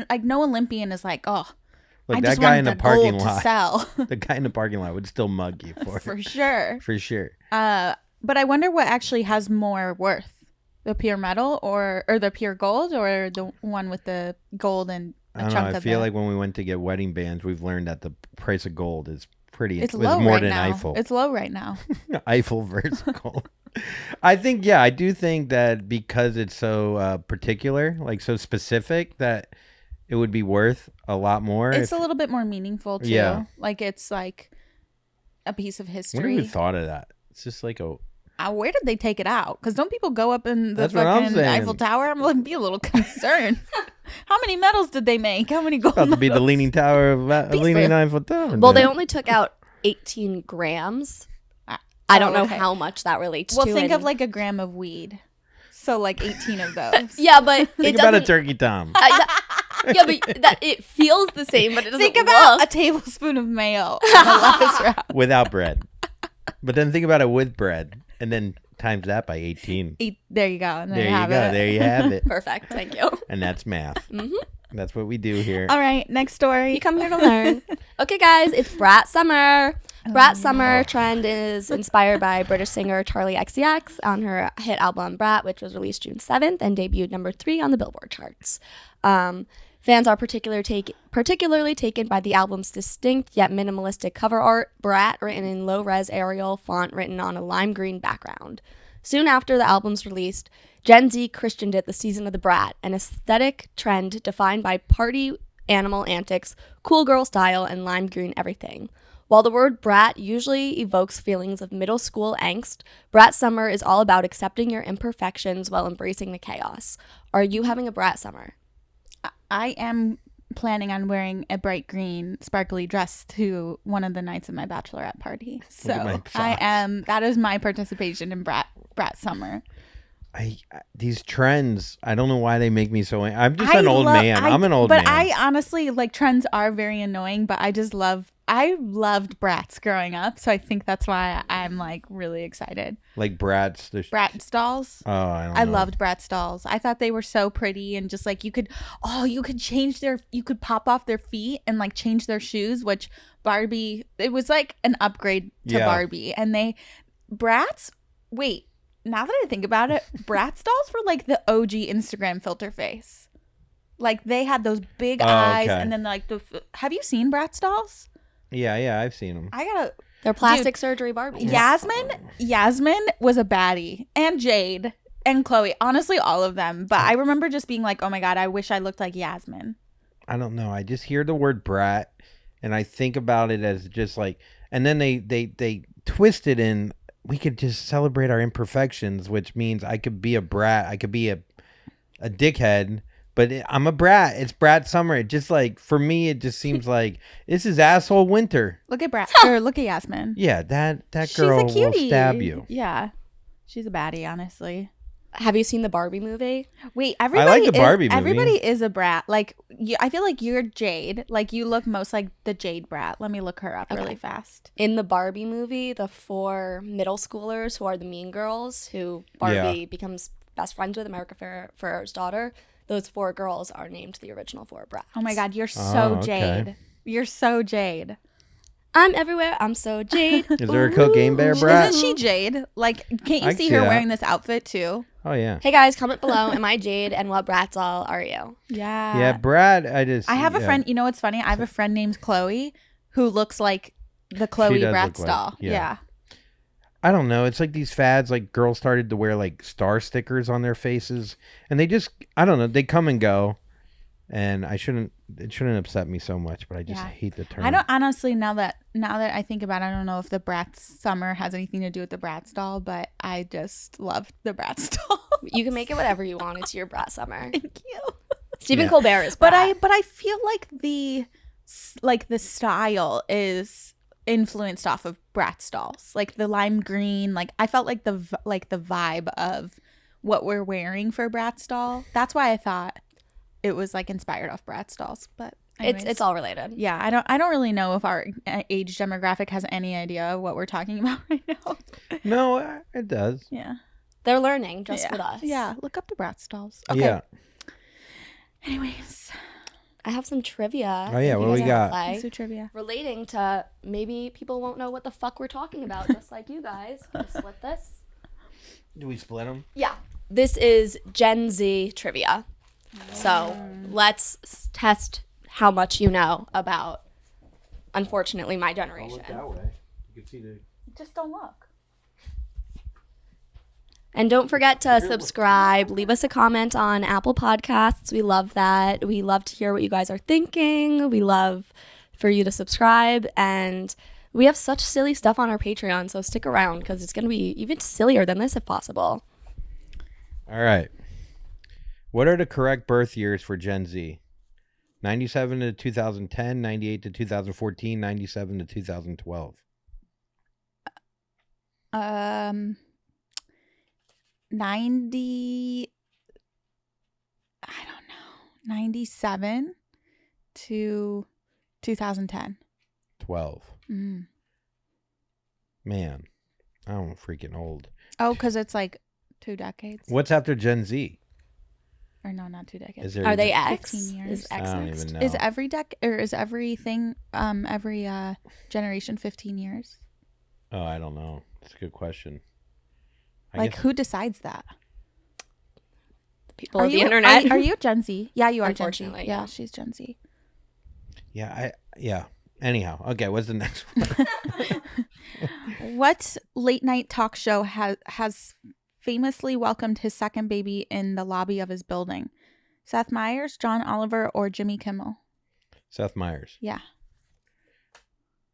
like no Olympian is like, oh, look, I that just guy want in the the parking gold lot to sell. The guy in the parking lot would still mug you for For it. sure. For sure. But I wonder what actually has more worth, the pure metal or the pure gold or the one with the gold and I don't know. I feel like when we went to get wedding bands, we've learned that the price of gold is pretty. It's was low more right than now. Eiffel. It's low right now. Eiffel versus gold. I think, yeah, I do think that because it's so particular, like so specific, that it would be worth a lot more. It's a little bit more meaningful too. Yeah. Like it's like a piece of I wonder history. who thought of that. It's just like a. Where did they take it out? Because don't people go up in the That's what I'm fucking saying. Eiffel Tower? I'm like, be a little concerned. How many medals did they make? How many gold About to be the medals? Leaning Tower of Leaning Eiffel Tower. Well, they only took out 18 grams. I don't know okay. how much that relates Well, to. think of like a gram of weed. So like 18 of those. Yeah, but Think it about a doesn't. turkey tom. Yeah, but it feels the same, but it doesn't Think about look. a tablespoon of mayo on a lettuce wrap. Without bread. But then think about it with bread. And then times that by 18. There you go. And There you go. There you have it. Perfect. Thank you. And that's math. Mhm. That's what we do here. All right, next story. You come here to learn. Okay, guys, it's Brat Summer. Brat Summer trend is inspired by British singer Charlie XCX on her hit album Brat, which was released June 7th and debuted number 3 on the Billboard charts. Fans are particularly taken by the album's distinct yet minimalistic cover art, Brat, written in low-res Arial font written on a lime green background. Soon after the album's released, Gen Z christened it the Season of the Brat, an aesthetic trend defined by party animal antics, cool girl style, and lime green everything. While the word brat usually evokes feelings of middle school angst, Brat Summer is all about accepting your imperfections while embracing the chaos. Are you having a Brat Summer? I am planning on wearing a bright green sparkly dress to one of the nights of my bachelorette party. So at my socks. that is my participation in Brat Summer. These trends, I don't know why they make me so angry. I'm just an old man. I'm an old man. But I honestly, like, trends are very annoying, but I loved brats growing up, so I think that's why I'm like really excited. Like brats. Brat dolls. Oh, I don't know. I loved brat dolls. I thought they were so pretty, and just like you could pop off their feet and like change their shoes, which Barbie, it was like an upgrade to Barbie. And now that I think about it, Bratz dolls were like the OG Instagram filter face. Like they had those big eyes, okay. and then like have you seen Bratz dolls? Yeah, I've seen them. They're plastic surgery Barbies. Yasmin was a baddie, and Jade and Chloe. Honestly, all of them. But I remember just being like, oh my God, I wish I looked like Yasmin. I don't know. I just hear the word brat, and I think about it as just like, and then they twist it in. We could just celebrate our imperfections, which means I could be a brat. I could be a dickhead, but I'm a brat. It's Brat Summer. It just like, for me, it just seems like this is asshole winter. Look at Brat or look at Yasmin. Yeah, that girl will stab you. Yeah, she's a baddie, honestly. Have you seen the Barbie movie? Wait, everybody. I like the Barbie movie. Everybody is a brat. Like, I feel like you're Jade. Like, you look most like the Jade brat. Let me look her up really fast. In the Barbie movie, the 4 middle schoolers who are the mean girls, who Barbie becomes best friends with, America Ferrer's daughter, those 4 girls are named the original 4 brats. Oh my God, you're so okay. Jade. You're so Jade. I'm everywhere. I'm so Jade. Is there a cocaine bear brat? Isn't she Jade? Like, can't you I see see her that. wearing this outfit too? Oh yeah. Hey guys, comment below. Am I Jade, and what brat doll are you? Yeah. Yeah, Brad. I have a friend. You know what's funny? I have a friend named Chloe who looks like the Chloe does Bratz look like- doll. yeah. Yeah. I don't know. It's like these fads. Like girls started to wear like star stickers on their faces, and they just, I don't know. They come and go, and it shouldn't upset me so much. But I just hate the term. I don't honestly now that I think about it, I don't know if the Bratz Summer has anything to do with the Bratz doll, but I just loved the Bratz doll. You can make it whatever you want. It's your Brat Summer. Thank you. Stephen Colbert is brat. But I feel like the style is influenced off of Bratz dolls, like the lime green. Like I felt like the vibe of what we're wearing for Bratz doll. That's why I thought it was like inspired off Bratz dolls. But anyways, It's all related. yeah. I don't really know if our age demographic has any idea of what we're talking about right now. No, it does. Yeah. They're learning just yeah. with us. Yeah. Look up the Bratz dolls. Okay. Yeah. Anyways, I have some trivia. Oh, yeah, if what you we guys got? wanna play. let's do trivia. Relating to maybe people won't know what the fuck we're talking about, just like you guys. Can we split this? Do we split them? Yeah. This is Gen Z trivia. So let's test how much you know about, unfortunately, my generation. way. You can see the. Just don't look. And don't forget to subscribe. Leave us a comment on Apple Podcasts. We love that. We love to hear what you guys are thinking. We love for you to subscribe. And we have such silly stuff on our Patreon, so stick around because it's going to be even sillier than this if possible. All right. What are the correct birth years for Gen Z? 97 to 2010, 98 to 2014, 97 to 2012. 90, I don't know, 97 to 2010. 12. Man, I'm freaking old. Oh, because it's like 2 decades. What's after Gen Z? Or no, not 2 decades. Are they X? 15 years. Is I X don't next? even know. Is every is everything, every generation 15 years? Oh, I don't know. That's a good question. I Like, guess- who decides that? The people of the internet. Are you Gen Z? Yeah, you are Gen Z. Unfortunately, Yeah, yeah. she's Gen Z. Yeah. Anyhow, okay. What's the next one? What late night talk show has famously welcomed his second baby in the lobby of his building? Seth Meyers, John Oliver, or Jimmy Kimmel? Seth Meyers. Yeah.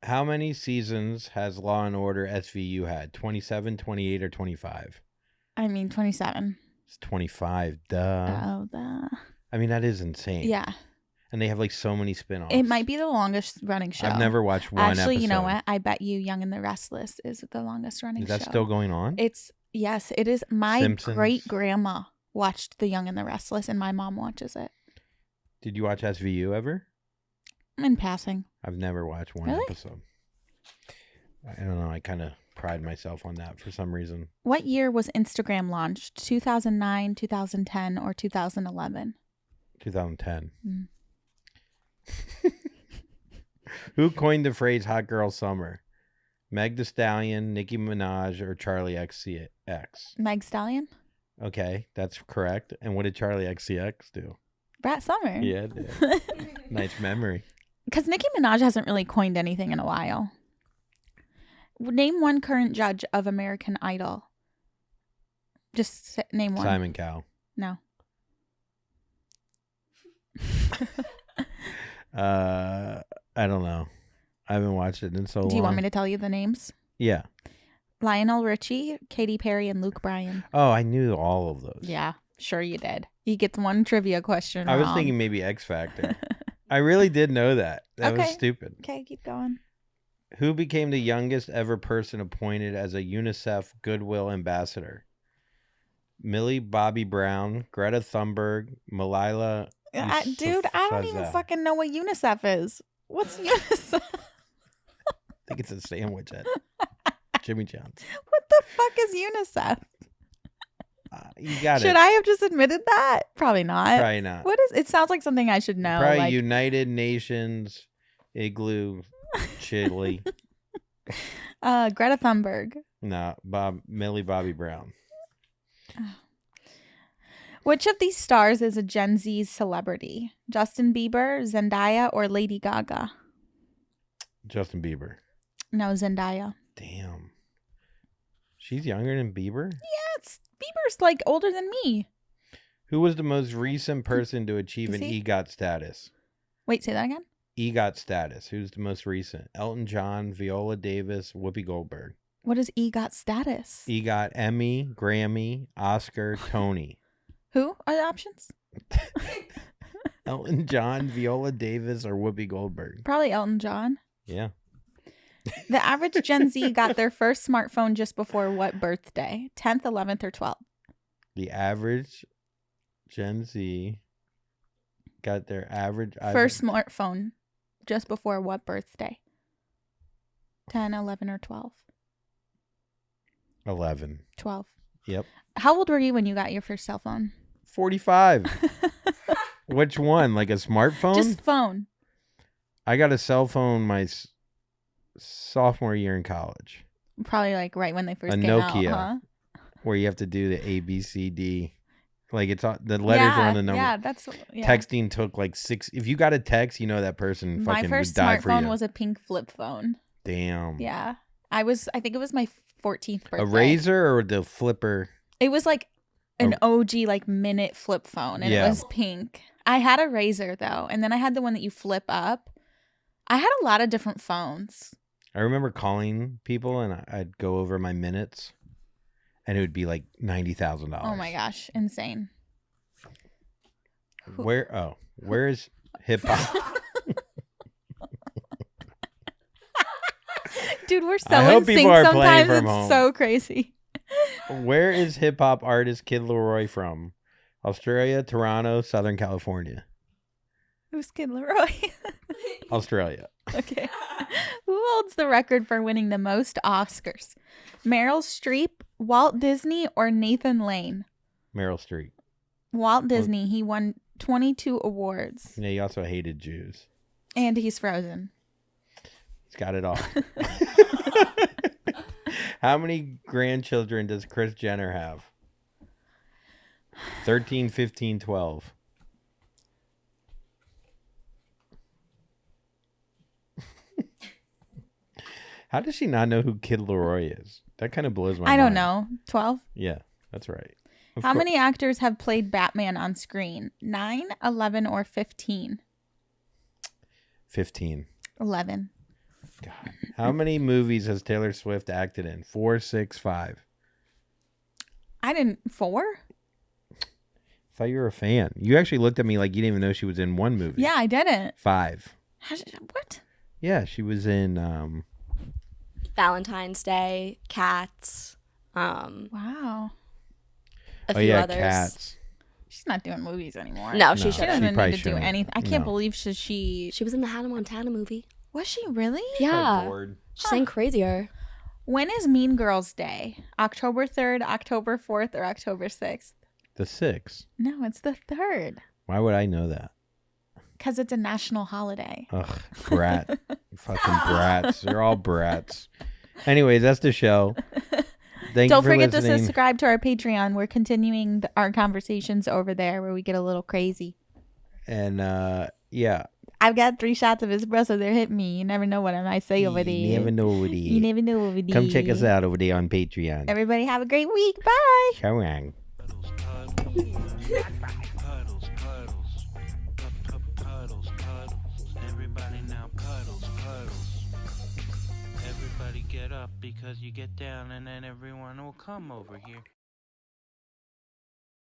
How many seasons has Law and Order SVU had? 27, 28, or 25? I mean, 27. It's 25. Duh. Oh, I mean, that is insane. yeah. And they have like so many spin-offs. It might be the longest running show. I've never watched one Actually, episode. you know what? I bet you Young and the Restless is the longest running Is that show. still going on? Yes, it is. My Simpsons? great grandma watched The Young and the Restless, and my mom watches it. Did you watch SVU ever? In passing. I've never watched one Really? episode. I don't know. I kind of pride myself on that for some reason. What year was Instagram launched? 2009, 2010, or 2011? 2010. Mm. Who coined the phrase "hot girl summer"? Meg Thee Stallion, Nicki Minaj, or Charlie XCX? Meg Stallion? Okay, that's correct. And what did Charlie XCX do? Brat Summer. Yeah, it did. Nice memory. Because Nicki Minaj hasn't really coined anything in a while. Name one current judge of American Idol. Just name one. Simon Cowell. No. I don't know. I haven't watched it in so long. Do you want me to tell you the names? Yeah. Lionel Richie, Katy Perry, and Luke Bryan. Oh, I knew all of those. Yeah, sure you did. He gets one trivia question I was wrong. thinking maybe X Factor. I really did know that. That was Okay. stupid. Okay, keep going. Who became the youngest ever person appointed as a UNICEF Goodwill Ambassador? Millie Bobby Brown, Greta Thunberg, Malala. Dude, I don't even Yousafzai. fucking know what UNICEF is. What's UNICEF? I think it's a sandwich at Jimmy John's. What the fuck is UNICEF? You got Should it. I have just admitted that? Probably not. Probably not. What is it? Sounds like something I should know. Probably like, United Nations Igloo Chili. Greta Thunberg. No, Millie Bobby Brown. Which of these stars is a Gen Z celebrity? Justin Bieber, Zendaya, or Lady Gaga? Justin Bieber. No, Zendaya. Damn. She's younger than Bieber? Yes, Bieber's like older than me. Who was the most recent person to achieve Is an he? EGOT status? Wait, say that again? EGOT status. Who's the most recent? Elton John, Viola Davis, Whoopi Goldberg. What is EGOT status? EGOT, Emmy, Grammy, Oscar, Tony. Who are the options? Elton John, Viola Davis, or Whoopi Goldberg. Probably Elton John. Yeah. The average Gen Z got their first smartphone just before what birthday? 10th, 11th, or 12th? The average Gen Z got their average First smartphone just before what birthday? 10, 11, or 12? 11. 12. Yep. How old were you when you got your first cell phone? 45. Which one? Like a smartphone? Just phone. I got a cell phone my sophomore year in college, Probably like right when they first A came Nokia. out, huh? where you have to do the A, B, C, D. Like the letters are on the number. Yeah, that's Texting took like 6. If you got a text, you know that person My fucking first would die for you. smartphone was a pink flip phone. Damn. Yeah. I think it was my 14th birthday. A Razor or the flipper? It was like an OG like minute flip phone, and it was pink. I had a Razor though, and then I had the one that you flip up. I had a lot of different phones. I remember calling people and I'd go over my minutes and it would be like $90,000. Oh my gosh, insane. Where's hip hop? Dude, we're so I hope in sync people are playing sometimes. from It's home. so crazy. Where is hip hop artist Kid Leroy from? Australia, Toronto, Southern California. Who's Kid Leroy? Australia. Okay. Who holds the record for winning the most Oscars? Meryl Streep, Walt Disney, or Nathan Lane? Meryl Streep. Walt Disney. He won 22 awards. Yeah, he also hated Jews. And he's Frozen. He's got it all. How many grandchildren does Kris Jenner have? 13, 15, 12. How does she not know who Kid Leroy is? That kind of blows my mind. I don't know. 12? Yeah, that's right. How many actors have played Batman on screen? 9, 11, or 15? 15. 11. God. How many movies has Taylor Swift acted in? 4, 6, 5. I didn't. 4? I thought you were a fan. You actually looked at me like you didn't even know she was in one movie. Yeah, I didn't. 5. What? Yeah, she was in Valentine's Day, Cats. Wow. A few others. Cats. She's not doing movies anymore. No, she She shouldn't. doesn't probably need to do shouldn't. anything. I can't No. believe she She was in the Hannah Montana movie. was she really? Yeah. Bored. She sang Crazier. When is Mean Girls Day? October 3rd, October 4th, or October 6th? The 6. No, it's the 3rd. Why would I know that? Because it's a national holiday. Ugh, brat. Fucking brats. They're all brats. Anyways, that's the show. Thank Don't you for forget to listening. subscribe to our Patreon. We're continuing our conversations over there where we get a little crazy. And yeah. I've got 3 shots of espresso. They're hitting me. You never know what I might say over there. You never know over there. You never know over there. Come check us out over there on Patreon. Everybody have a great week. Bye. Shawang. Everybody now puddles. Everybody get up because you get down and then everyone will come over here.